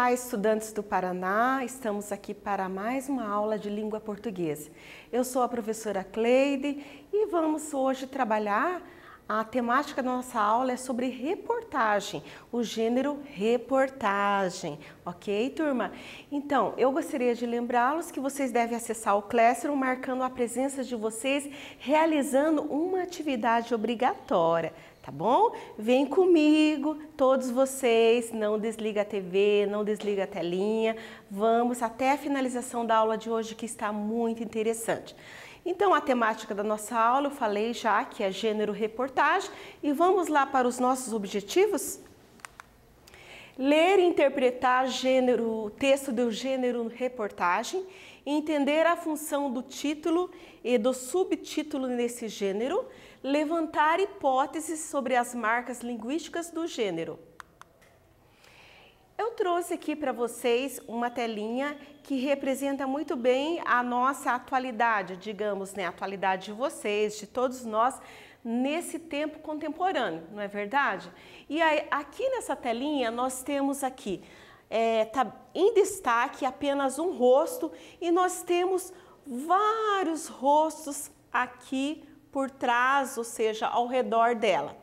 Olá, estudantes do Paraná, estamos aqui para mais uma aula de língua portuguesa. Eu sou a professora Cleide e vamos hoje trabalhar. A temática da nossa aula é sobre reportagem, o gênero reportagem, ok, turma? Então, eu gostaria de lembrá-los que vocês devem acessar o Classroom marcando a presença de vocês, realizando uma atividade obrigatória, tá bom? Vem comigo, todos vocês, não desliga a TV, não desliga a telinha, vamos até a finalização da aula de hoje que está muito interessante. Então, a temática da nossa aula, eu falei já que é gênero reportagem e vamos lá para os nossos objetivos? Ler e interpretar o texto do gênero reportagem, entender a função do título e do subtítulo nesse gênero, levantar hipóteses sobre as marcas linguísticas do gênero. Eu trouxe aqui para vocês uma telinha que representa muito bem a nossa atualidade, digamos, né? A atualidade de vocês, de todos nós, nesse tempo contemporâneo, não é verdade? E aí, aqui nessa telinha nós temos aqui, tá em destaque apenas um rosto e nós temos vários rostos aqui por trás, ou seja, ao redor dela.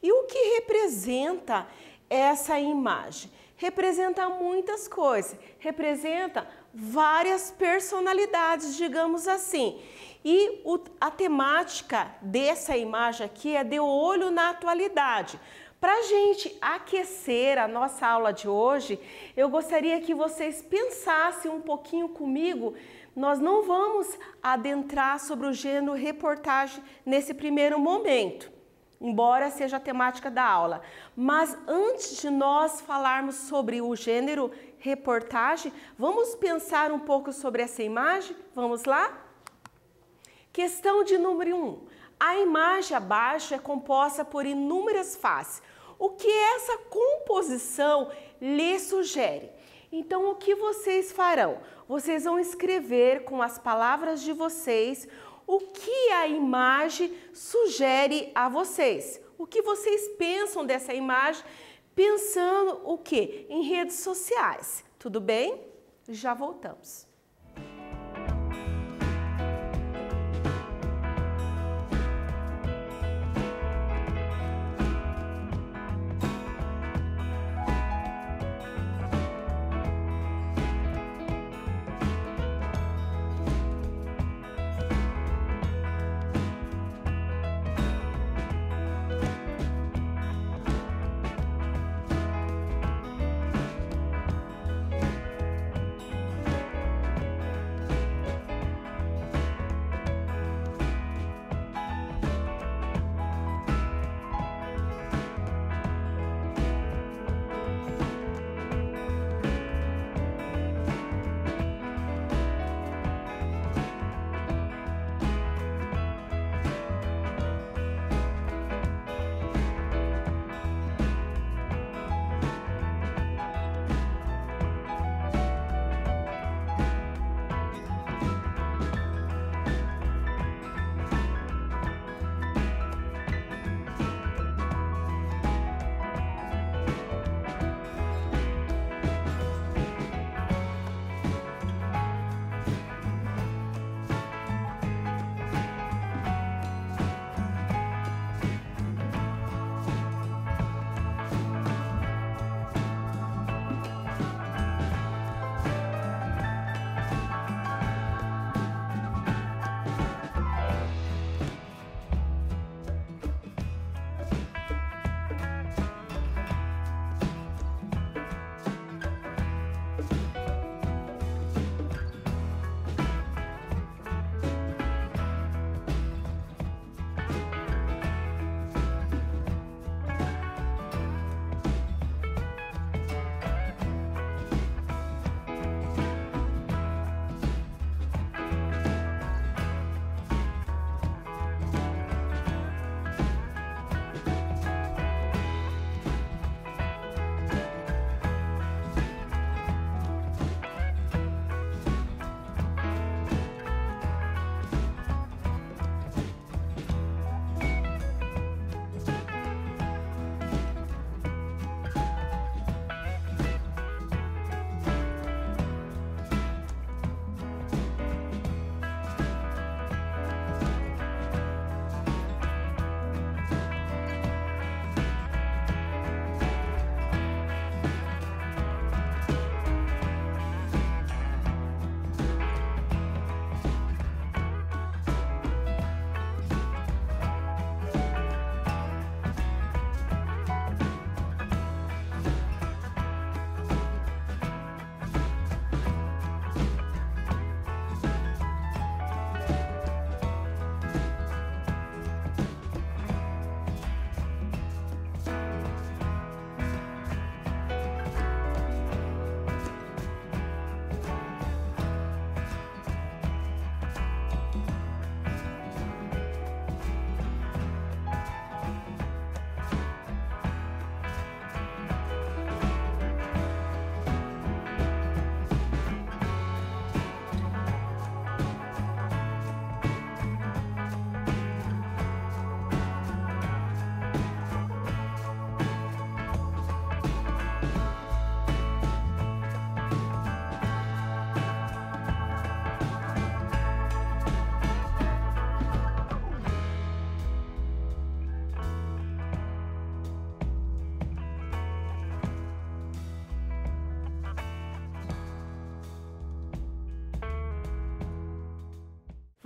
E o que representa essa imagem? Representa muitas coisas, representa várias personalidades, digamos assim. E a temática dessa imagem aqui é de olho na atualidade. Para a gente aquecer a nossa aula de hoje, eu gostaria que vocês pensassem um pouquinho comigo. Nós não vamos adentrar sobre o gênero reportagem nesse primeiro momento, embora seja a temática da aula. Mas antes de nós falarmos sobre o gênero reportagem, vamos pensar um pouco sobre essa imagem? Vamos lá? Questão de número 1. A imagem abaixo é composta por inúmeras faces. O que essa composição lhe sugere? Então, o que vocês farão? Vocês vão escrever com as palavras de vocês o que a imagem sugere a vocês. O que vocês pensam dessa imagem, pensando o quê? Em redes sociais. Tudo bem? Já voltamos.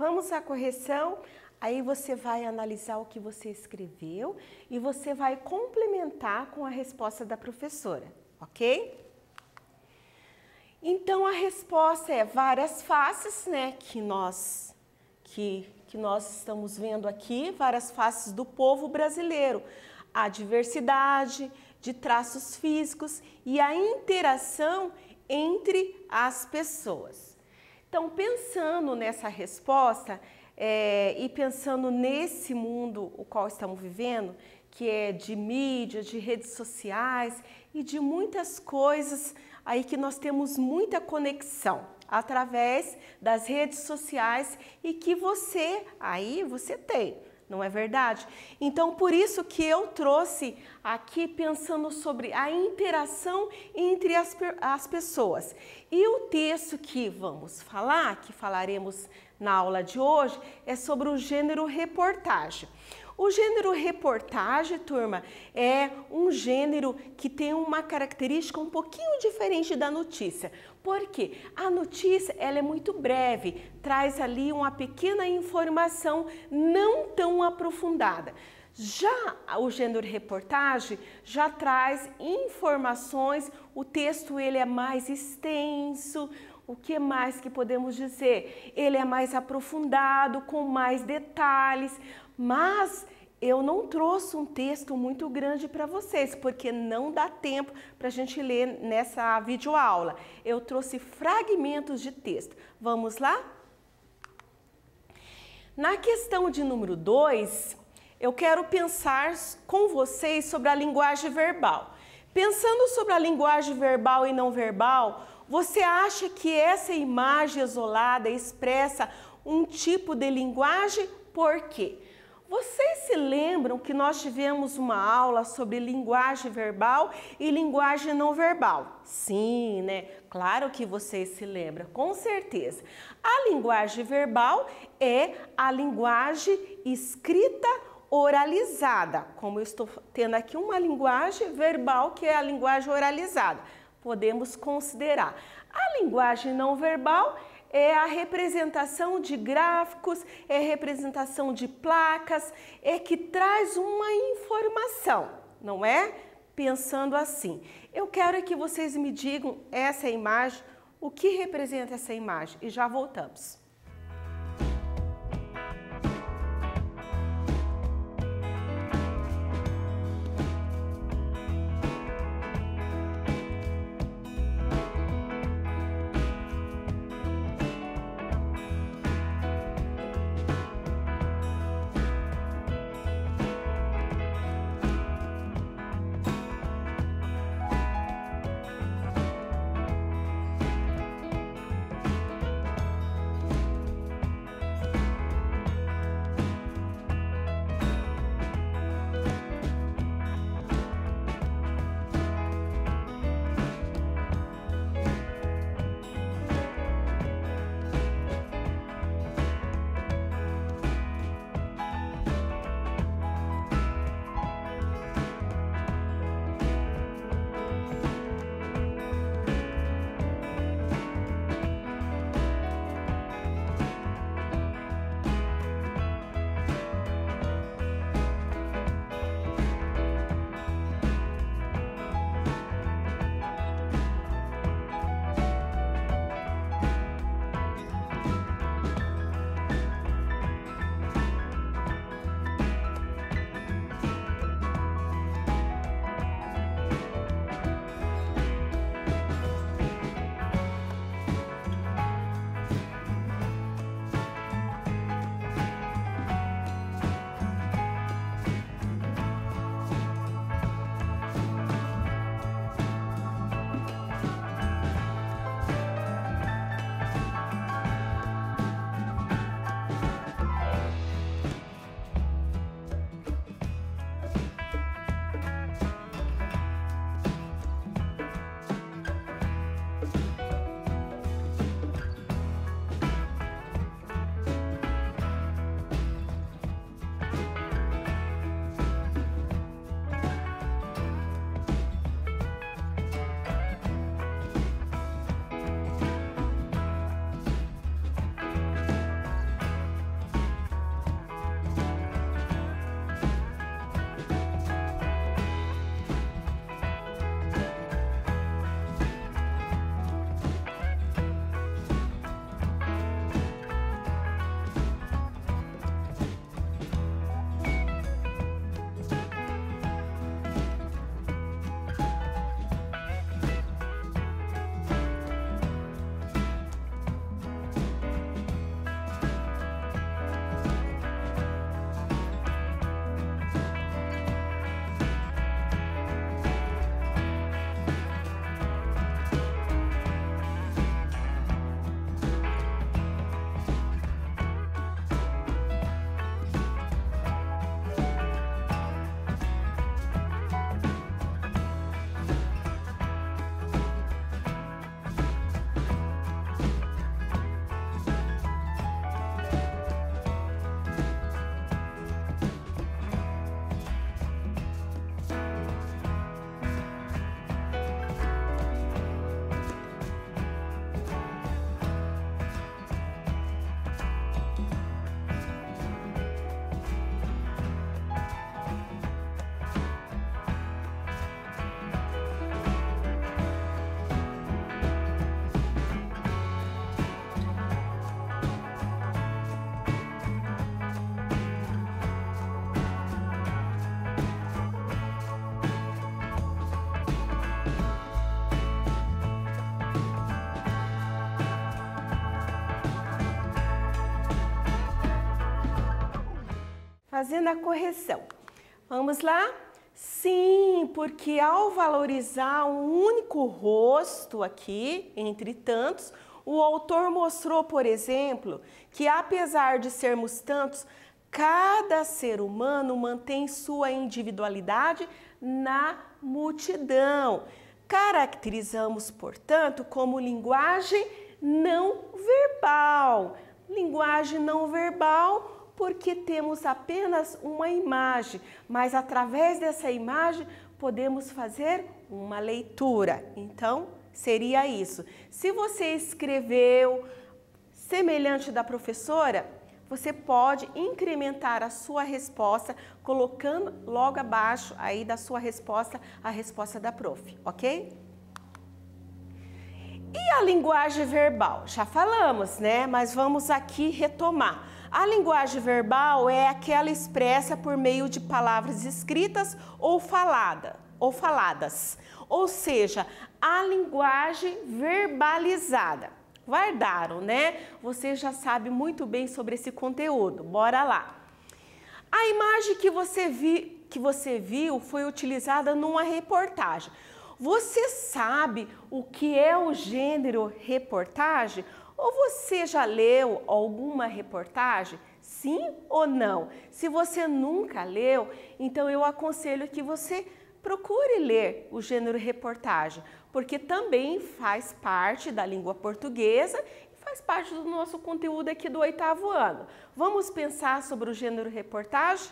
Vamos à correção. Aí você vai analisar o que você escreveu e você vai complementar com a resposta da professora, ok? Então a resposta é várias faces, né, que nós estamos vendo aqui, várias faces do povo brasileiro, a diversidade de traços físicos e a interação entre as pessoas. Então, pensando nessa resposta e pensando nesse mundo o qual estamos vivendo, que é de mídia, de redes sociais e de muitas coisas aí que nós temos muita conexão através das redes sociais e que você tem, não é verdade? Então, por isso que eu trouxe aqui pensando sobre a interação entre as pessoas. E o texto que vamos falar, que falaremos na aula de hoje, é sobre o gênero reportagem. O gênero reportagem, turma, é um gênero que tem uma característica um pouquinho diferente da notícia. Por quê? A notícia ela é muito breve, traz ali uma pequena informação não tão aprofundada. Já o gênero reportagem já traz informações, o texto ele é mais extenso. O que mais que podemos dizer? Ele é mais aprofundado, com mais detalhes, mas eu não trouxe um texto muito grande para vocês, porque não dá tempo para a gente ler nessa videoaula. Eu trouxe fragmentos de texto. Vamos lá? Na questão de número 2, eu quero pensar com vocês sobre a linguagem verbal. Pensando sobre a linguagem verbal e não verbal, você acha que essa imagem isolada expressa um tipo de linguagem? Por quê? Vocês se lembram que nós tivemos uma aula sobre linguagem verbal e linguagem não verbal? Sim, né? Claro que vocês se lembram, com certeza. A linguagem verbal é a linguagem escrita oralizada, como eu estou tendo aqui uma linguagem verbal que é a linguagem oralizada. Podemos considerar. A linguagem não verbal é a representação de gráficos, é a representação de placas, é que traz uma informação, não é? Pensando assim. Eu quero que vocês me digam essa imagem, o que representa essa imagem e já voltamos. fazendo a correção. Vamos lá? Sim, porque ao valorizar um único rosto aqui, entre tantos, o autor mostrou, por exemplo, que apesar de sermos tantos, cada ser humano mantém sua individualidade na multidão. Caracterizamos, portanto, como linguagem não verbal. Linguagem não verbal porque temos apenas uma imagem, mas através dessa imagem podemos fazer uma leitura. Então, seria isso. Se você escreveu semelhante da professora, você pode incrementar a sua resposta colocando logo abaixo aí da sua resposta a resposta da prof, ok? E a linguagem verbal? Já falamos, né? Mas vamos aqui retomar. A linguagem verbal é aquela expressa por meio de palavras escritas ou faladas. Ou seja, a linguagem verbalizada. Guardaram, né? Você já sabe muito bem sobre esse conteúdo. Bora lá. A imagem que você viu foi utilizada numa reportagem. Você sabe o que é o gênero reportagem? Ou você já leu alguma reportagem? Sim ou não? Se você nunca leu, então eu aconselho que você procure ler o gênero reportagem, porque também faz parte da língua portuguesa e faz parte do nosso conteúdo aqui do 8º ano. Vamos pensar sobre o gênero reportagem?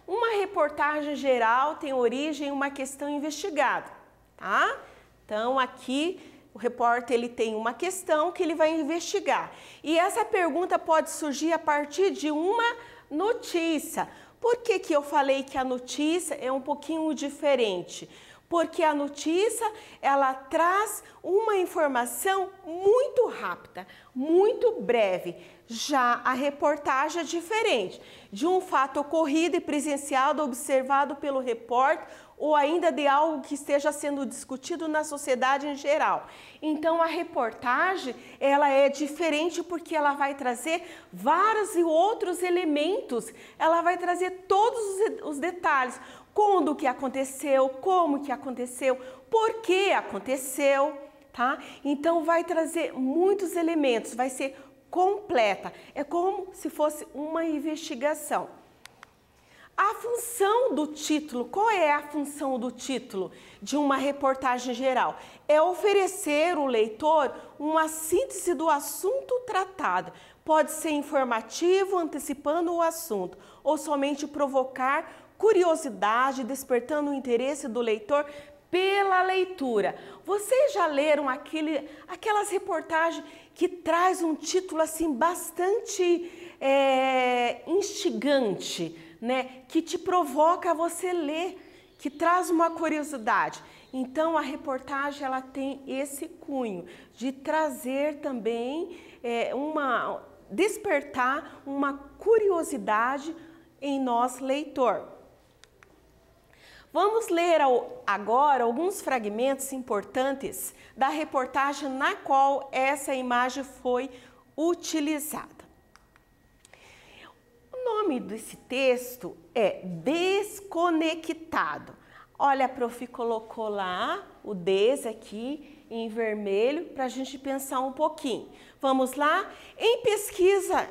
Uma reportagem geral tem origem em uma questão investigada, tá? Então, aqui o repórter ele tem uma questão que ele vai investigar. E essa pergunta pode surgir a partir de uma notícia. Por que eu falei que a notícia é um pouquinho diferente? Porque a notícia, ela traz uma informação muito rápida, muito breve. Já a reportagem é diferente, de um fato ocorrido e presenciado, observado pelo repórter, ou ainda de algo que esteja sendo discutido na sociedade em geral. Então, a reportagem, ela é diferente porque ela vai trazer vários e outros elementos, ela vai trazer todos os detalhes, quando que aconteceu, como que aconteceu, por que aconteceu, tá? Então, vai trazer muitos elementos, vai ser completa, é como se fosse uma investigação. A função do título, qual é a função do título de uma reportagem geral? É oferecer ao leitor uma síntese do assunto tratado. Pode ser informativo, antecipando o assunto, ou somente provocar curiosidade, despertando o interesse do leitor pela leitura. Vocês já leram aquelas reportagens que traz um título assim bastante instigante, né? Que te provoca a você ler, que traz uma curiosidade. Então a reportagem ela tem esse cunho de trazer também despertar uma curiosidade em nós leitor. Vamos ler agora alguns fragmentos importantes da reportagem na qual essa imagem foi utilizada. O nome desse texto é Desconectado. Olha, a prof colocou lá o des aqui em vermelho para a gente pensar um pouquinho. Vamos lá? Em pesquisa,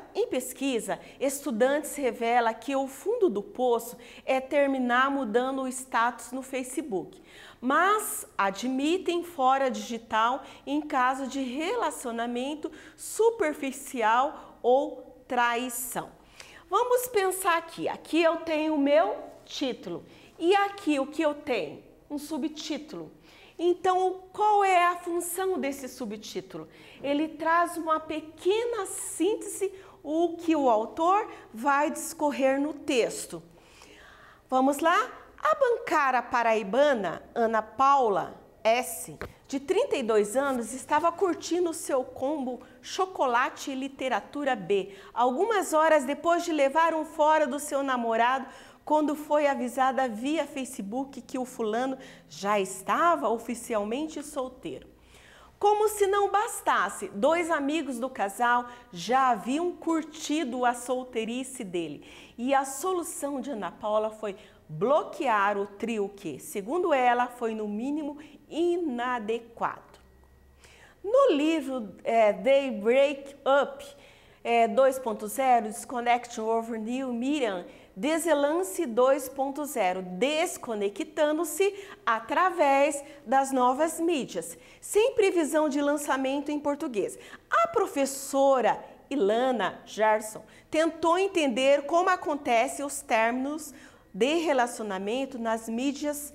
estudantes revelam que o fundo do poço é terminar mudando o status no Facebook, mas admitem fora digital em caso de relacionamento superficial ou traição. Vamos pensar aqui. Aqui eu tenho o meu título. E aqui o que eu tenho? Um subtítulo. Então, qual é a função desse subtítulo? Ele traz uma pequena síntese, o que o autor vai discorrer no texto. Vamos lá? A bancara paraibana Ana Paula S., de 32 anos, estava curtindo o seu combo chocolate e literatura B, algumas horas depois de levar um fora do seu namorado, quando foi avisada via Facebook que o fulano já estava oficialmente solteiro. Como se não bastasse, dois amigos do casal já haviam curtido a solteirice dele. E a solução de Ana Paula foi bloquear o trio que, segundo ela, foi no mínimo inadequado. No livro They Break Up 2.0, Disconnection Over New Media, Deselance 2.0, desconectando-se através das novas mídias, sem previsão de lançamento em português. A professora Ilana Gerson tentou entender como acontecem os términos de relacionamento nas mídias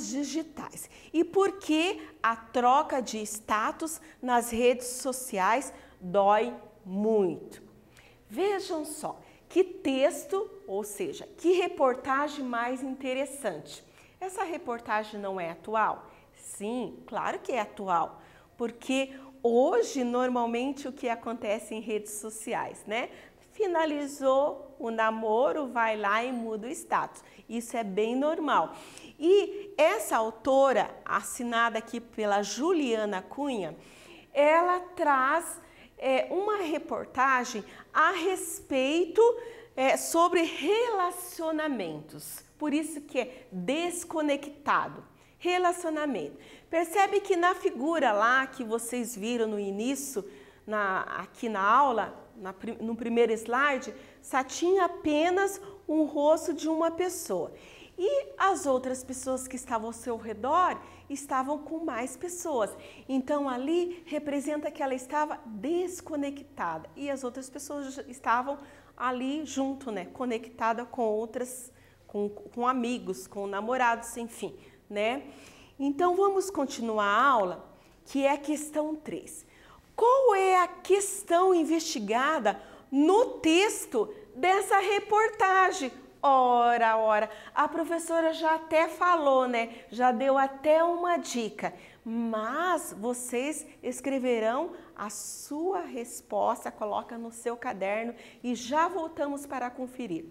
digitais e por que a troca de status nas redes sociais dói muito. Vejam só, que texto, ou seja, que reportagem mais interessante. Essa reportagem não é atual? Sim, claro que é atual, porque hoje normalmente o que acontece em redes sociais, né? Finalizou o namoro, vai lá e muda o status. Isso é bem normal. E essa autora, assinada aqui pela Juliana Cunha, ela traz uma reportagem a respeito sobre relacionamentos. Por isso que é desconectado. Relacionamento. Percebe que na figura lá que vocês viram no início, aqui na aula, no primeiro slide, só tinha apenas um rosto de uma pessoa. E as outras pessoas que estavam ao seu redor estavam com mais pessoas. Então ali representa que ela estava desconectada e as outras pessoas estavam ali junto, né? Conectada com outras, com amigos, com namorados, enfim, né? Então vamos continuar a aula, que é a questão 3. Qual é a questão investigada no texto dessa reportagem? Ora, a professora já até falou, né? Já deu até uma dica, mas vocês escreverão a sua resposta, coloca no seu caderno e já voltamos para conferir.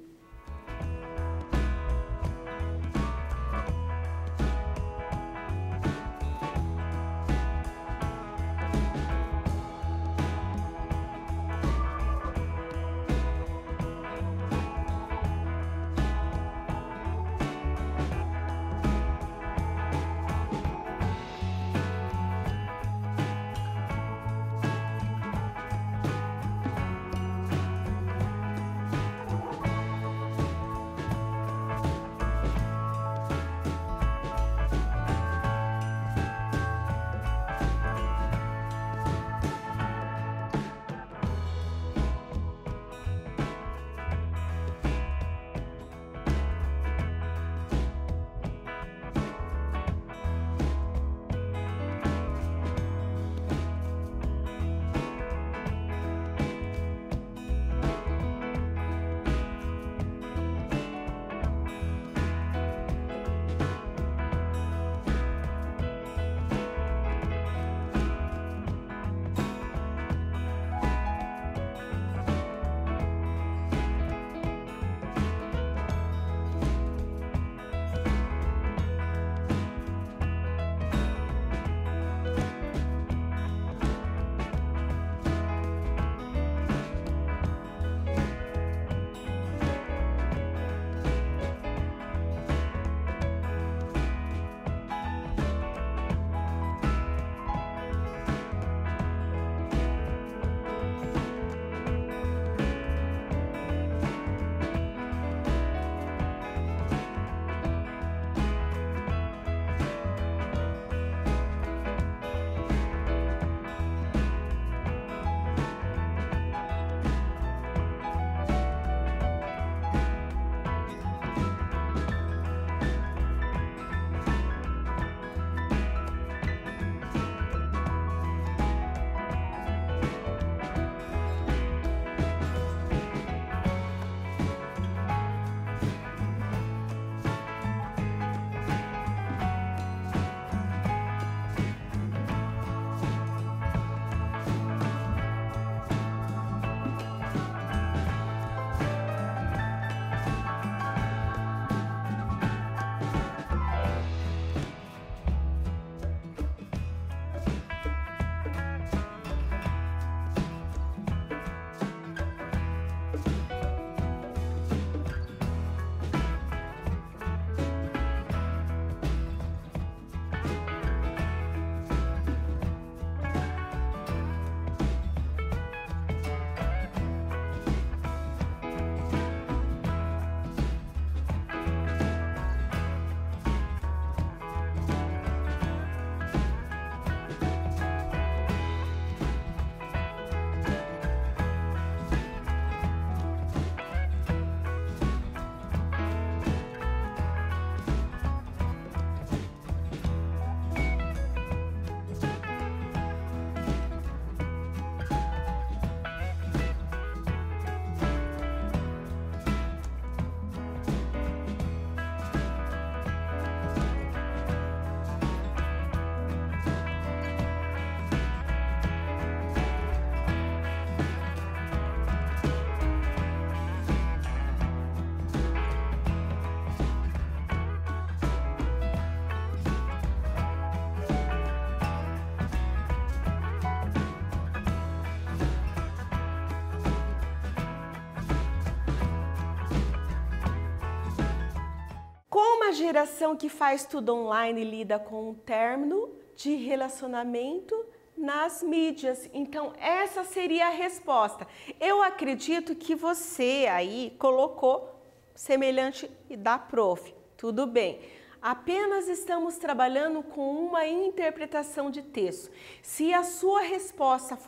uma geração que faz tudo online e lida com o término de relacionamento nas mídias. Então, essa seria a resposta. Eu acredito que você aí colocou semelhante da prof. Tudo bem. Apenas estamos trabalhando com uma interpretação de texto. Se a sua resposta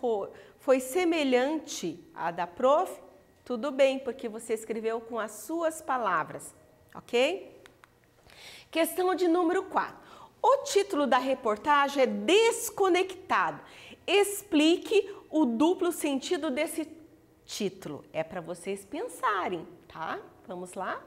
foi semelhante à da prof, tudo bem, porque você escreveu com as suas palavras, ok? Questão de número 4. O título da reportagem é Desconectado. Explique o duplo sentido desse título. É para vocês pensarem, tá? Vamos lá?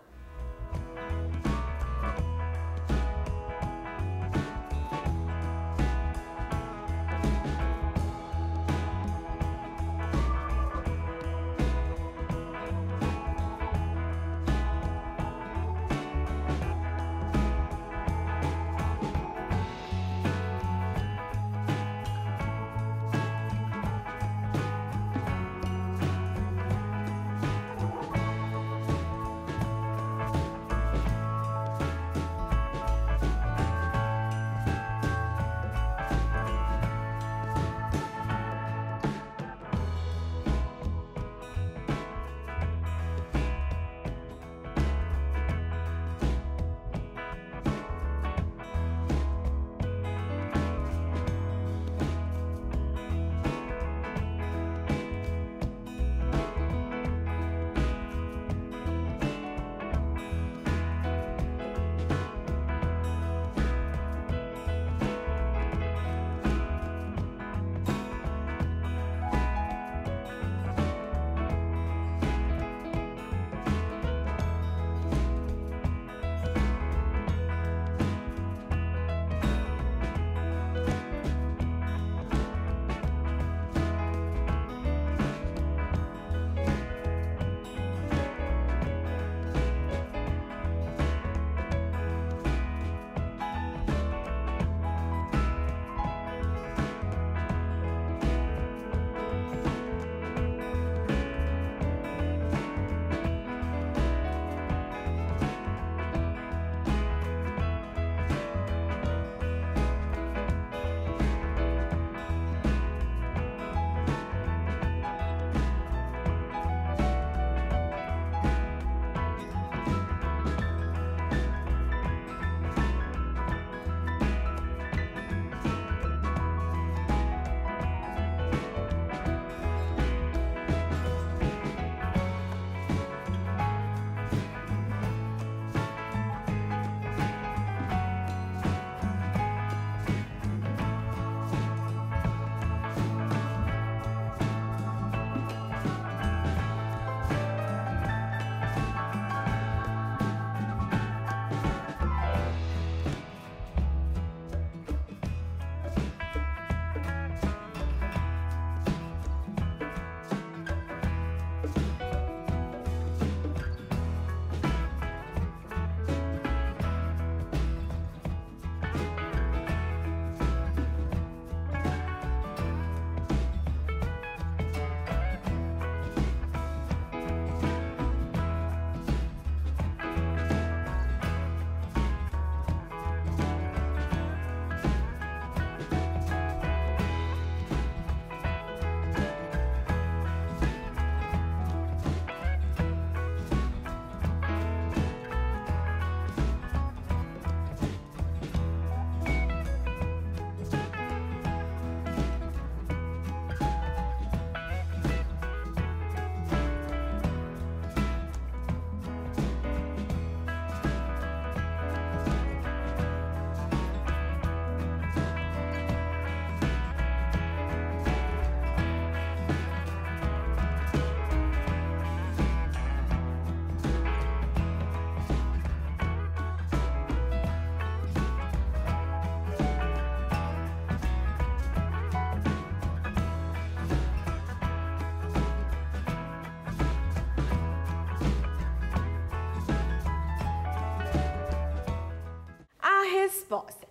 resposta.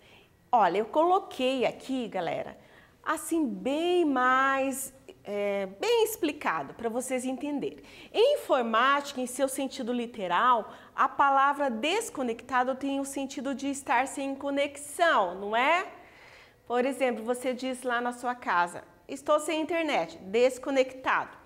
Olha, eu coloquei aqui, galera, assim bem mais, bem explicado para vocês entenderem. Em informática, em seu sentido literal, a palavra desconectado tem o sentido de estar sem conexão, não é? Por exemplo, você diz lá na sua casa, estou sem internet, desconectado.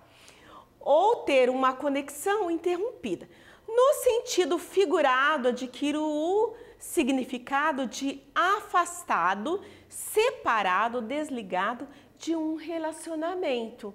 Ou ter uma conexão interrompida. No sentido figurado, adquire o significado de afastado, separado, desligado de um relacionamento.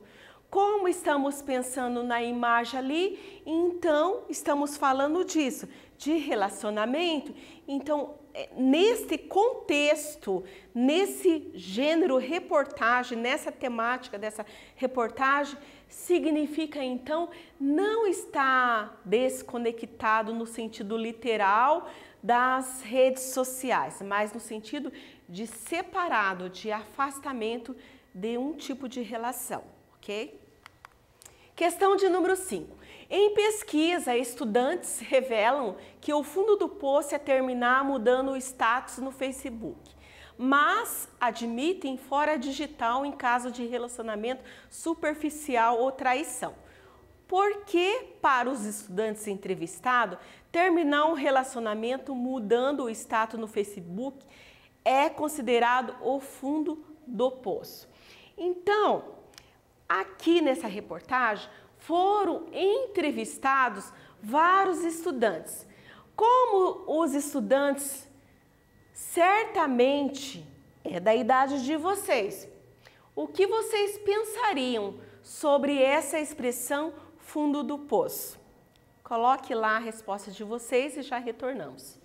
Como estamos pensando na imagem ali, então estamos falando disso, de relacionamento. Então, nesse contexto, nesse gênero reportagem, nessa temática dessa reportagem, significa então não estar desconectado no sentido literal das redes sociais, mas no sentido de separado, de afastamento de um tipo de relação, ok? Questão de número 5. Em pesquisa, estudantes revelam que o fundo do poço é terminar mudando o status no Facebook, mas admitem fora digital em caso de relacionamento superficial ou traição. Porque, para os estudantes entrevistados, terminar um relacionamento mudando o status no Facebook é considerado o fundo do poço. Então, aqui nessa reportagem, foram entrevistados vários estudantes. Como os estudantes certamente é da idade de vocês, o que vocês pensariam sobre essa expressão fundo do poço? Coloque lá a resposta de vocês e já retornamos.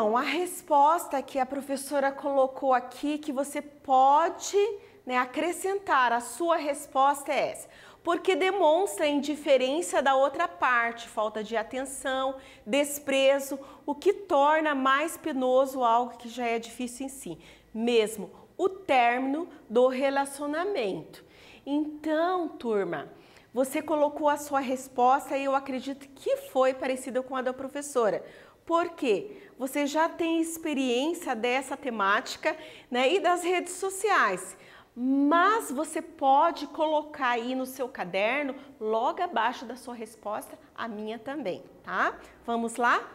Então, a resposta que a professora colocou aqui, que você pode, né, acrescentar a sua resposta é essa. Porque demonstra indiferença da outra parte, falta de atenção, desprezo, o que torna mais penoso algo que já é difícil em si, mesmo o término do relacionamento. Então, turma, você colocou a sua resposta e eu acredito que foi parecida com a da professora. Por quê? Você já tem experiência dessa temática, né, e das redes sociais. Mas você pode colocar aí no seu caderno, logo abaixo da sua resposta, a minha também, tá? Vamos lá?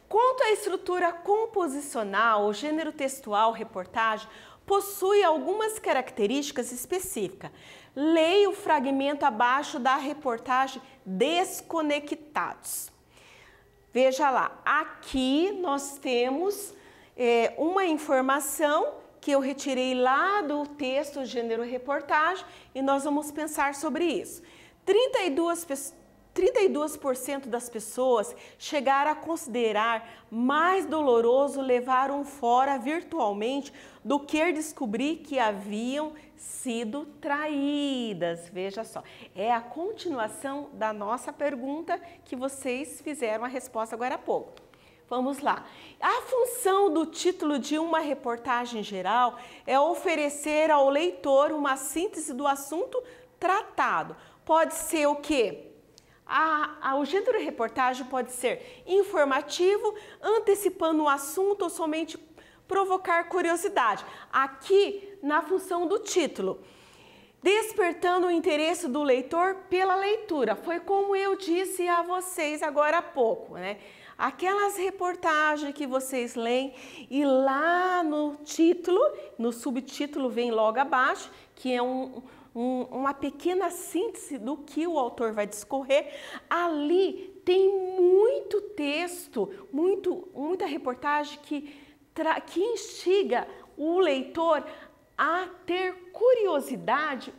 Quanto à estrutura composicional, o gênero textual, reportagem, possui algumas características específicas. Leia o fragmento abaixo da reportagem Desconectados. Veja lá, aqui nós temos uma informação que eu retirei lá do texto gênero reportagem e nós vamos pensar sobre isso. 32% das pessoas chegaram a considerar mais doloroso levar um fora virtualmente do que descobrir que haviam sido traídas. Veja só, é a continuação da nossa pergunta que vocês fizeram a resposta agora há pouco. Vamos lá. A função do título de uma reportagem geral é oferecer ao leitor uma síntese do assunto tratado. Pode ser o quê? O gênero reportagem pode ser informativo, antecipando o assunto ou somente provocar curiosidade. Aqui, na função do título, despertando o interesse do leitor pela leitura. Foi como eu disse a vocês agora há pouco, né? Aquelas reportagens que vocês leem e lá no título, no subtítulo vem logo abaixo, que é uma pequena síntese do que o autor vai discorrer. Ali tem muito texto, muita reportagem que instiga o leitor a ter curiosidade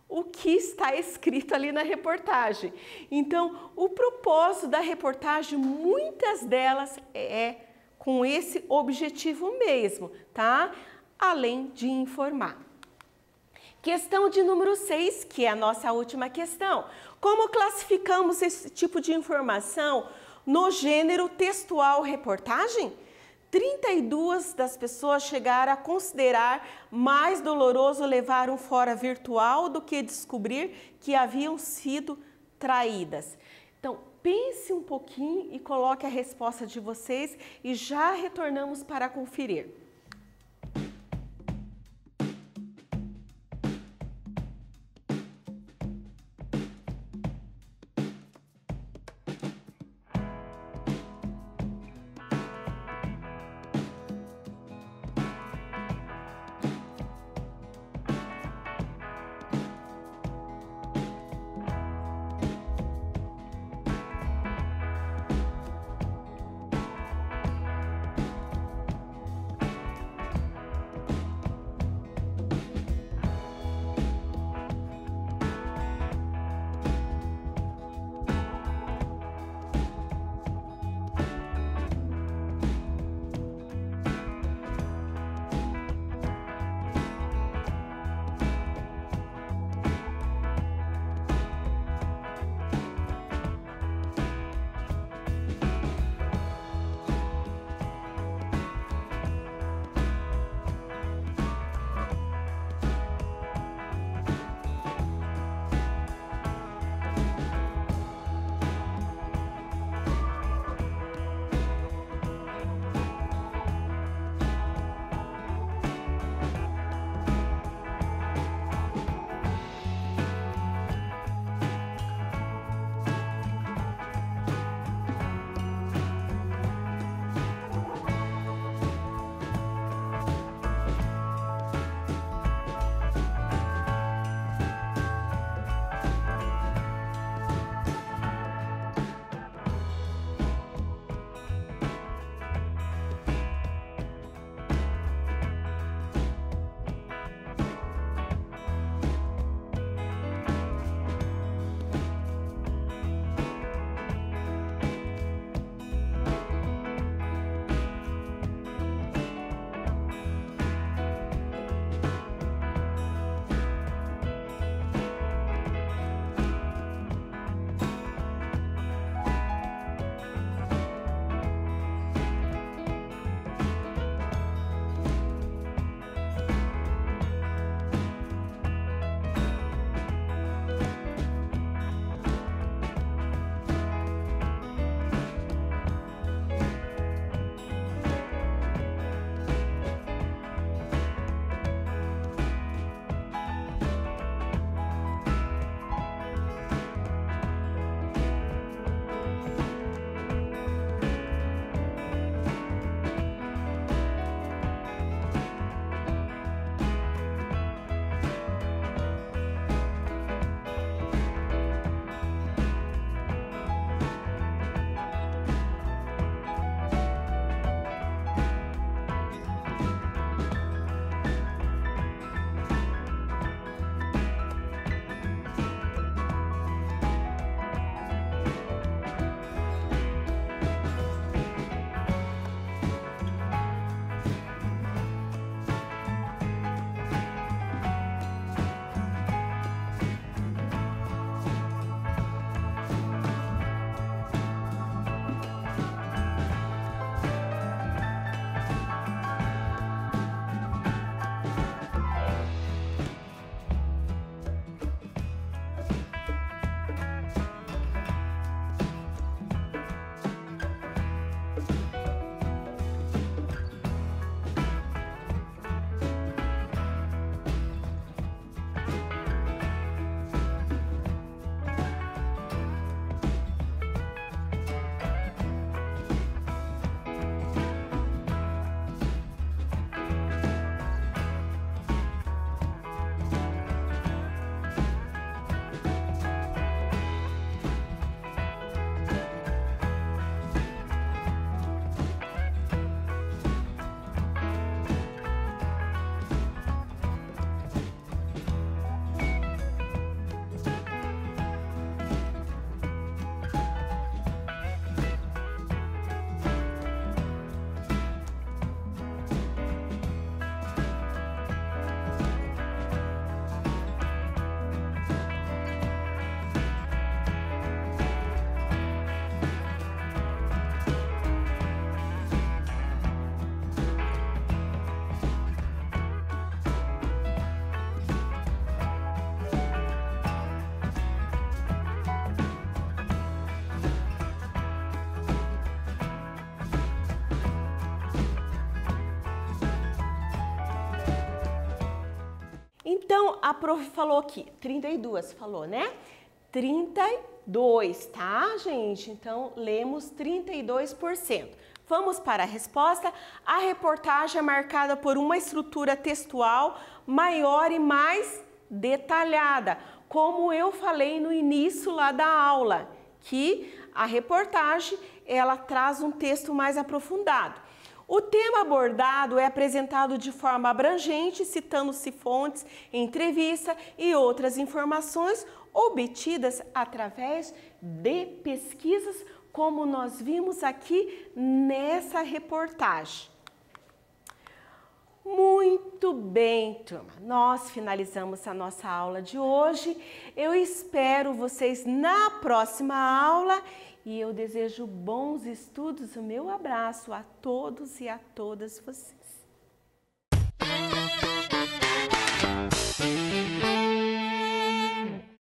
o que está escrito ali na reportagem. Então, o propósito da reportagem, muitas delas é com esse objetivo mesmo, tá? Além de informar. Questão de número 6, que é a nossa última questão. Como classificamos esse tipo de informação no gênero textual reportagem? 32% das pessoas chegaram a considerar mais doloroso levar um fora virtual do que descobrir que haviam sido traídas. Então, pense um pouquinho e coloque a resposta de vocês e já retornamos para conferir. Então, a prof falou aqui, 32, falou, né? 32, tá, gente? Então, lemos 32%. Vamos para a resposta. A reportagem é marcada por uma estrutura textual maior e mais detalhada, como eu falei no início lá da aula, que a reportagem ela traz um texto mais aprofundado. O tema abordado é apresentado de forma abrangente, citando-se fontes, entrevista e outras informações obtidas através de pesquisas, como nós vimos aqui nessa reportagem. Muito bem, turma. Nós finalizamos a nossa aula de hoje. Eu espero vocês na próxima aula e eu desejo bons estudos. O meu abraço a todos e a todas vocês.